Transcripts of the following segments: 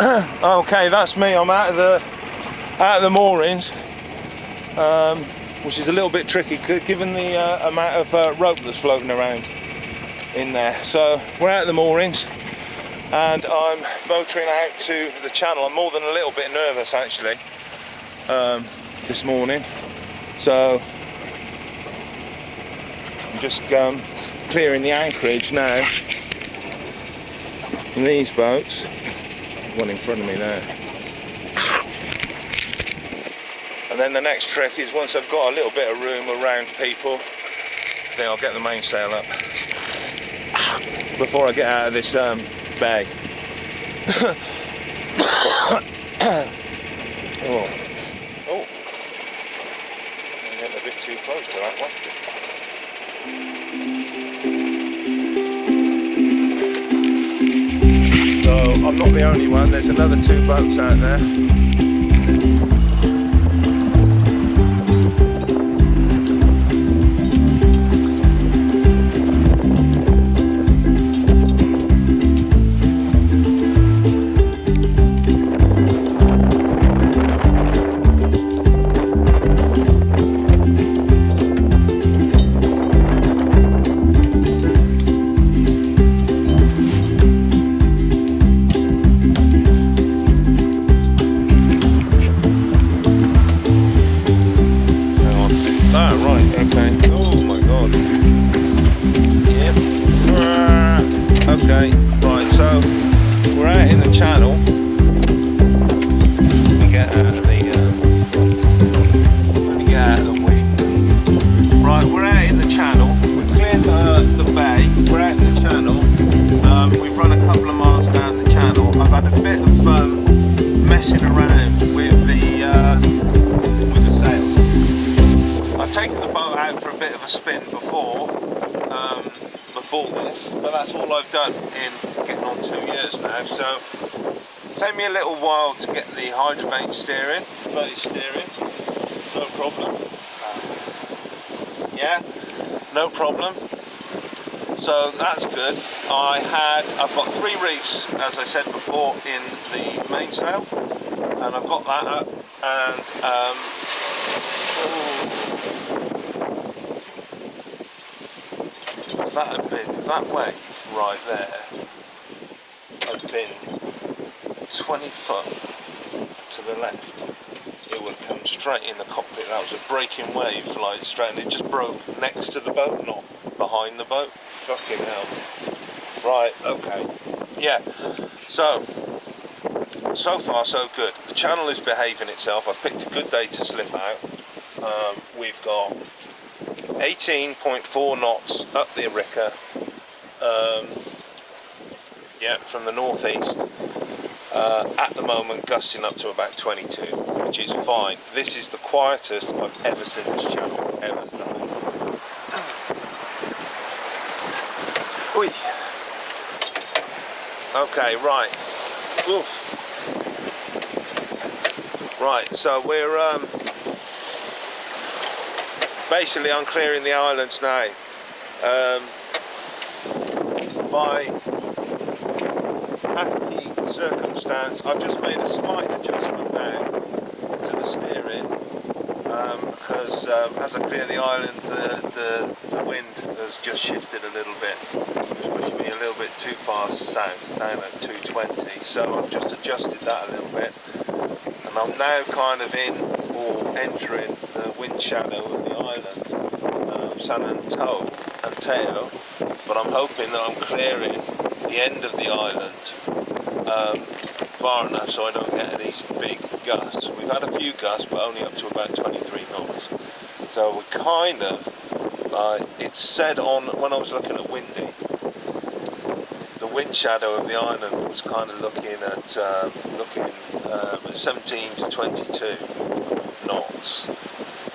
Okay, that's me. I'm out of the moorings, which is a little bit tricky given the amount of rope that's floating around in there. So we're out of the moorings and I'm motoring out to the channel. I'm more than a little bit nervous actually this morning. So I'm just clearing the anchorage now in these boats. One in front of me there. And then the next trick is once I've got a little bit of room around people, then I'll get the mainsail up before I get out of this bay. Oh, I'm getting a bit too close to that one. So I'm not the only one, there's another 2 boats out there. Okay, right, so we're out in the channel. Let me get out of the way. Right, we're out in the channel. We've cleared the bay. We're out in the channel. We've run a couple of miles down the channel. I've had a bit of fun messing around with the sails. I've taken the boat out for a bit of a spin before this, but that's all I've done in getting on 2 years now, so it's taken me a little while to get the hydrovane steering, buddy steering, no problem. Yeah, no problem. So that's good. I've got 3 reefs, as I said before, in the mainsail, and I've got that up, and if that wave right there had been 20 foot to the left, it would have come straight in the cockpit. That was a breaking wave, like straight, and it just broke next to the boat, not behind the boat. Fucking hell. Right, okay. Yeah, so far so good. The channel is behaving itself. I've picked a good day to slip out. We've got 18.4 knots up the Arica, yeah, from the northeast. At the moment gusting up to about 22, which is fine. This is the quietest I've ever seen this channel, ever. Oi. Okay, right. Oof. Right, so we're basically I'm clearing the islands now. By happy circumstance, I've just made a slight adjustment now to the steering because as I clear the island, the wind has just shifted a little bit. It's pushing me a little bit too far south, down at 220. So I've just adjusted that a little bit, and I'm now kind of in or entering the wind shadow of the island, San Anteo, but I'm hoping that I'm clearing the end of the island far enough so I don't get these big gusts. We've had a few gusts, but only up to about 23 knots. So we kind of, it said on, when I was looking at windy, the wind shadow of the island was kind of looking at 17 to 22 knots.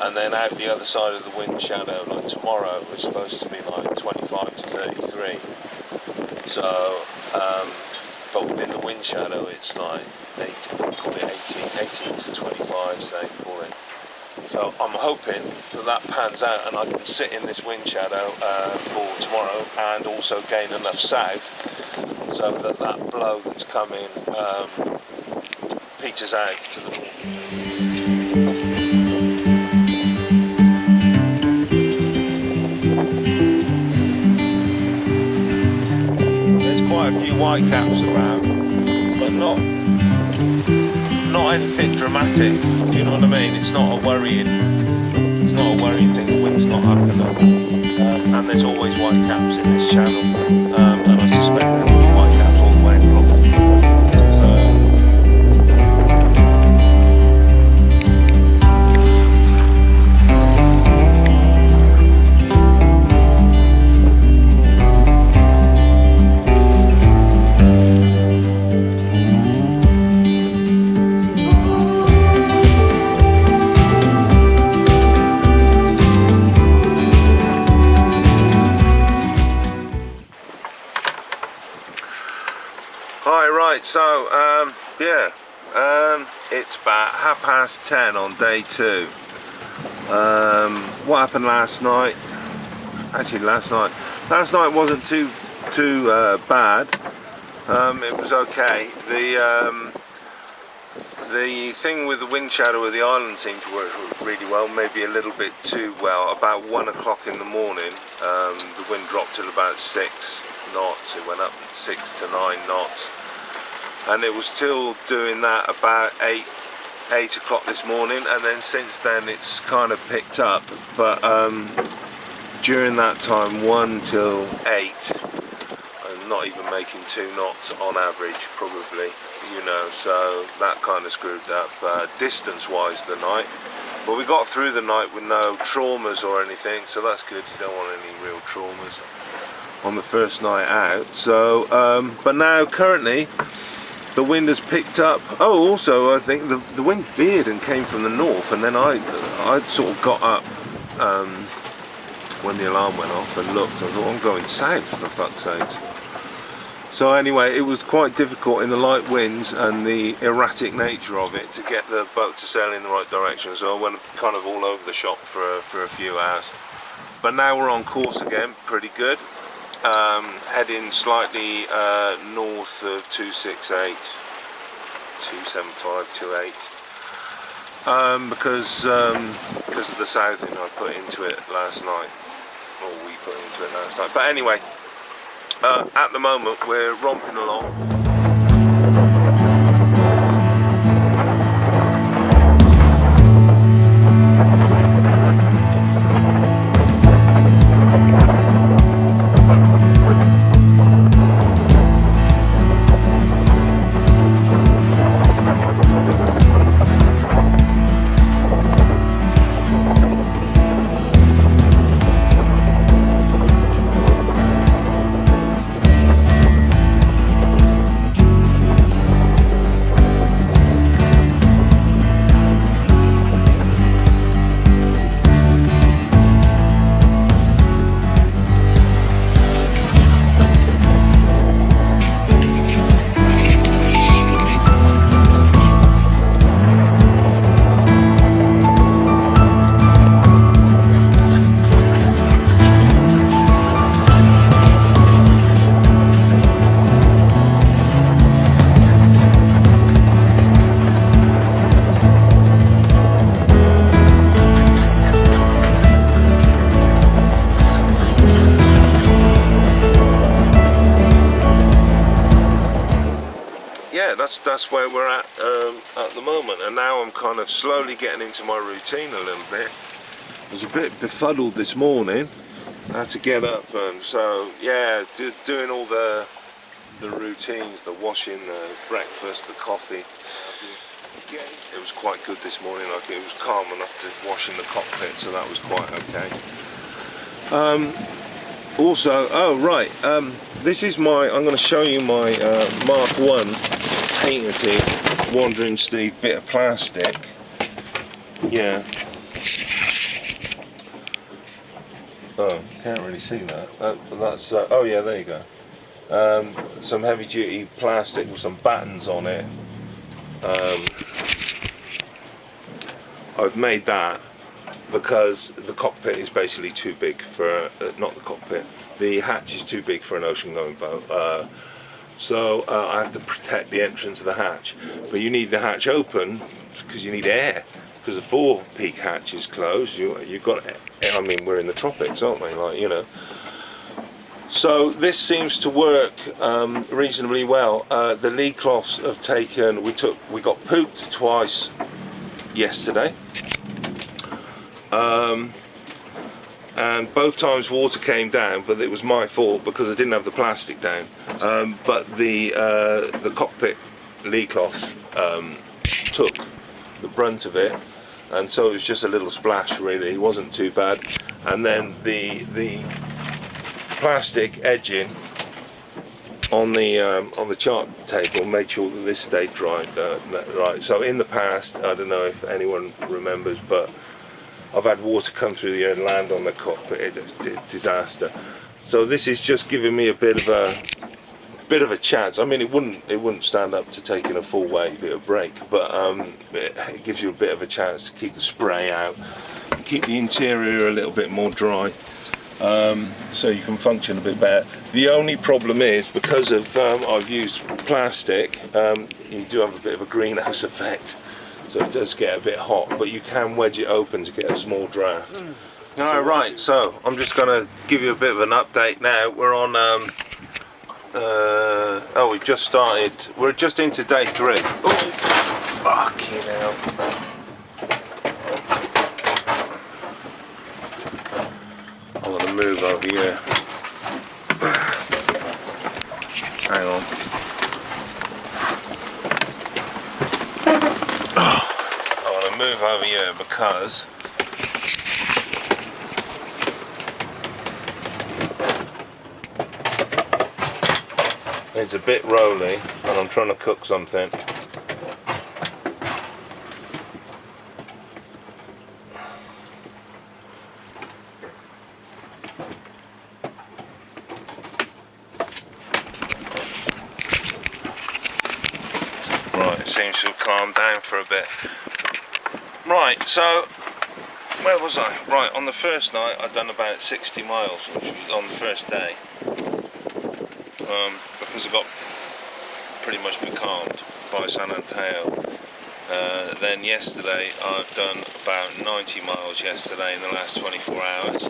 And then out the other side of the wind shadow, like tomorrow, was supposed to be like 25 to 33. So, but within the wind shadow, it's like 18 to 25, say, call it. So I'm hoping that pans out and I can sit in this wind shadow for tomorrow and also gain enough south so that that blow that's coming peters out to the north. There's quite a few white caps around, but not anything dramatic. Do you know what I mean? It's not a worrying thing. The wind's not up enough, and there's always white caps in this channel, and I suspect there will be white caps all the way across. Hi, right, so it's about 10:30 on day 2. What happened last night? Actually, last night wasn't too bad. It was okay. The thing with the wind shadow of the island seemed to work really well, maybe a little bit too well. About 1 o'clock in the morning, the wind dropped till about 6 knots. It went up 6 to 9 knots, and it was still doing that about 8 o'clock this morning, and then since then it's kind of picked up, but during that time 1 till 8, I'm not even making 2 knots on average, probably, you know, so that kind of screwed up distance wise the night. But we got through the night with no traumas or anything, so that's good. You don't want any real traumas on the first night out. So but now currently the wind has picked up. Oh, also I think the wind veered and came from the north, and then I sort of got up when the alarm went off and looked. I thought, I'm going south, for fuck's sake. So anyway, it was quite difficult in the light winds and the erratic nature of it to get the boat to sail in the right direction, so I went kind of all over the shop for a few hours. But now we're on course again, pretty good. Heading slightly north of 268, 275, 28, because of the southing I put into it last night, or we put into it last night. But anyway, at the moment we're romping along. Yeah, that's where we're at the moment, and now I'm kind of slowly getting into my routine a little bit. I was a bit befuddled this morning. I had to get up, and so yeah, doing all the routines, the washing, the breakfast, the coffee. It was quite good this morning. Like, it was calm enough to wash in the cockpit, so that was quite okay. Also, oh right, this is my, I'm going to show you my Mark 1 painted Wandering Steve bit of plastic. Yeah. Oh, you can't really see that. But that's, oh yeah, there you go. Some heavy duty plastic with some battens on it. I've made that because the cockpit is basically too big for, not the cockpit, the hatch is too big for an ocean going boat. so I have to protect the entrance of the hatch. But you need the hatch open because you need air, because the forepeak hatch is closed. You've got, I mean, we're in the tropics, aren't we? Like, you know. So this seems to work reasonably well. The lee cloths have taken. We got pooped twice yesterday, and both times water came down, but it was my fault because I didn't have the plastic down. But the cockpit lee cloths took the brunt of it, and so it was just a little splash. Really, it wasn't too bad. And then the plastic edging on the chart table made sure that this stayed dry. Right. So in the past, I don't know if anyone remembers, but I've had water come through the air and land on the cockpit. It's a disaster. So this is just giving me a bit of a chance. I mean, it wouldn't stand up to taking a full wave; it would break. But it gives you a bit of a chance to keep the spray out, keep the interior a little bit more dry. So you can function a bit better. The only problem is, because of I've used plastic, you do have a bit of a greenhouse effect, so it does get a bit hot, but you can wedge it open to get a small draft. Right, so I'm just going to give you a bit of an update now. We're on, we've just started, we're just into day 3. Oh, fucking hell. I'm going to move over here. Hang on. I want to move over here because it's a bit rolly and I'm trying to cook something. Seems to have calmed down for a bit. Right, so where was I? Right, on the first night I'd done about 60 miles, which was on the first day, because I got pretty much becalmed by San Anteo. Then yesterday I've done about 90 miles yesterday in the last 24 hours,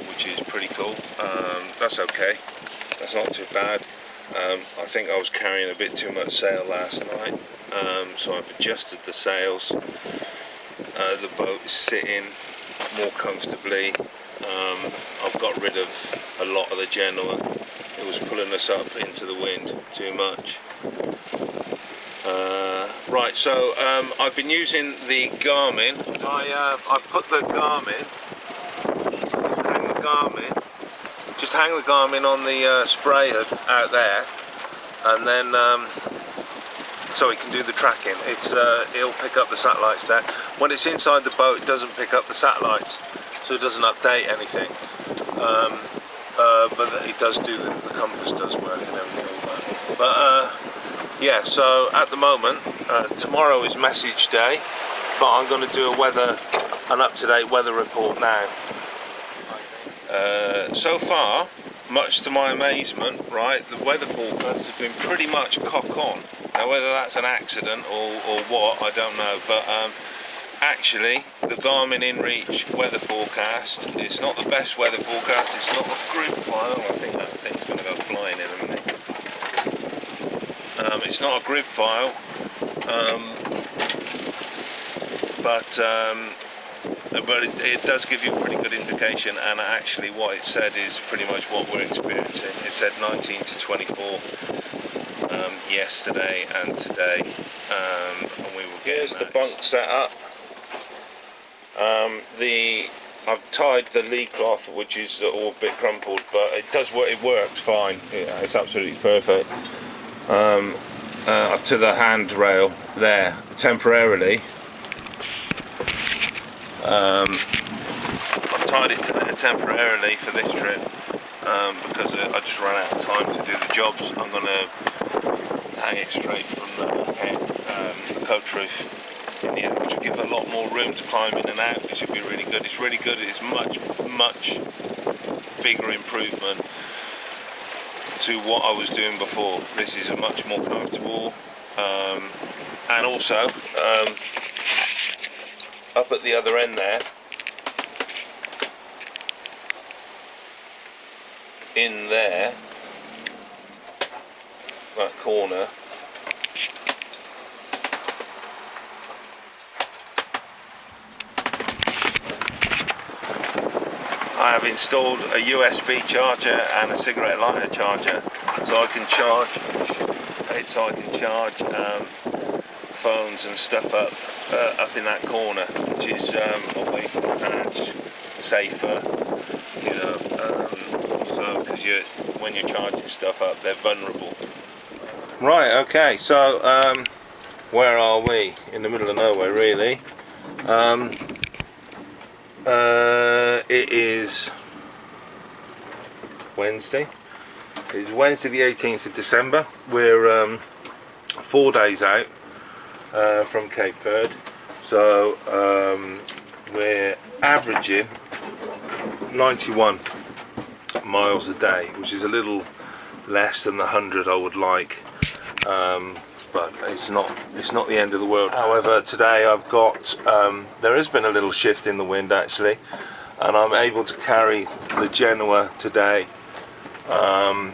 which is pretty cool. That's okay, that's not too bad. I think I was carrying a bit too much sail last night, so I've adjusted the sails. The boat is sitting more comfortably. I've got rid of a lot of the Genoa. It was pulling us up into the wind too much. Right, so I've been using the Garmin. I put the Garmin, just hang the Garmin on the spray hood out there, and then so it can do the tracking. It'll pick up the satellites there. When it's inside the boat, it doesn't pick up the satellites, so it doesn't update anything. But it does do the compass does work and everything like that. But yeah, so at the moment, tomorrow is message day, but I'm going to do an up-to-date weather report now. So far, much to my amazement, right, the weather forecasts have been pretty much cock on. Now, whether that's an accident or what, I don't know, but actually, the Garmin InReach weather forecast, it's not the best weather forecast, it's not a group file. I think that thing's going to go flying in a minute. It's not a grid file, but it does give you a pretty good indication, and actually what it said is pretty much what we're experiencing. It said 19 to 24 yesterday and today, and we were getting Here's the bunk set up. I've tied the lee cloth, which is all a bit crumpled, but it does work. It works fine. Yeah, it's absolutely perfect. Up to the handrail there temporarily. I've tied it to there temporarily for this trip because I just ran out of time to do the jobs. I'm going to hang it straight from the head, the coach roof in the end, which will give a lot more room to climb in and out, which would be really good. It's really good. It's much bigger improvement to what I was doing before. This is a much more comfortable, and also up at the other end there, in there, that corner, I have installed a USB charger and a cigarette lighter charger, so I can charge phones and stuff up in that corner, which is away from the patch, safer, you know. So because when you're charging stuff up, they're vulnerable. Right. Okay. So where are we? In the middle of nowhere, really. It is Wednesday. It's Wednesday the 18th of December. We're 4 days out from Cape Verde, so we're averaging 91 miles a day, which is a little less than the 100 I would like, but it's not the end of the world. However, today I've got there has been a little shift in the wind actually, and I'm able to carry the Genoa today. On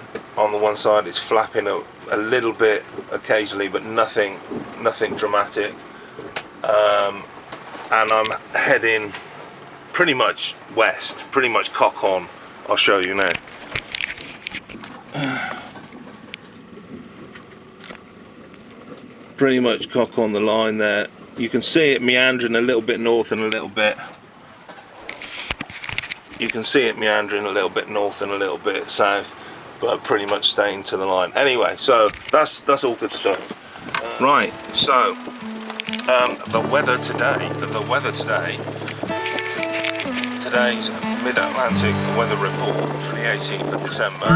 the one side it's flapping a little bit occasionally, but nothing dramatic, and I'm heading pretty much west, pretty much cock on. I'll show you now. Pretty much cock on the line there. You can see it meandering a little bit north and a little bit. You can see it meandering a little bit north and a little bit south, but pretty much staying to the line. Anyway, so that's all good stuff. Right. So the weather today. Today's Mid-Atlantic weather report for the 18th of December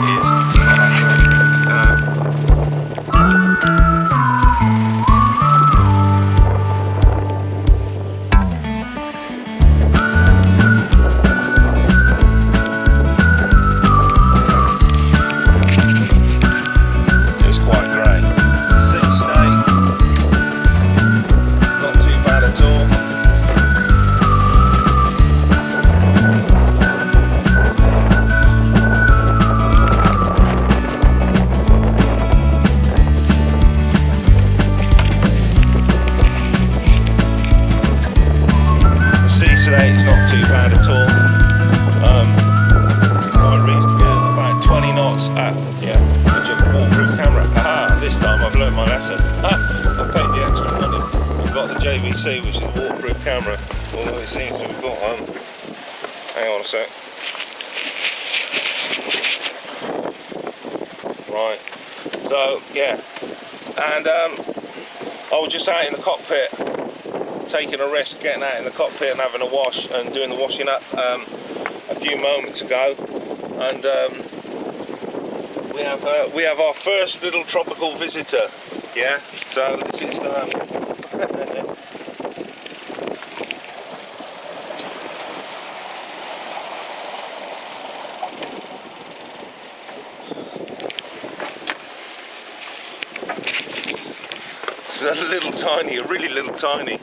is today it's not too bad at all. Quite reasonable, yeah, about 20 knots at, yeah, a waterproof camera. Aha, this time I've learned my lesson. I've paid the extra money. I've got the JVC, which is a waterproof camera, although it seems to have got, hang on a sec. Right, so, yeah, and I was just out in the cockpit, taking a risk, getting out in the cockpit and having a wash and doing the washing up a few moments ago, and we have our first little tropical visitor. Yeah, so this is it's a little tiny, a really little tiny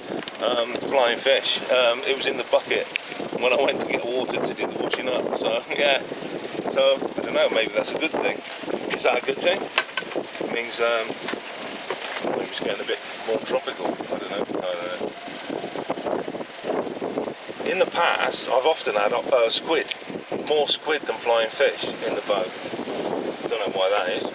flying fish. It was in the bucket when I went to get water to do the washing up. So yeah, so I don't know, maybe that's a good thing. Is that a good thing? It means maybe it's getting a bit more tropical. I don't know. In the past, I've often had squid, more squid than flying fish in the boat. Don't know why that is.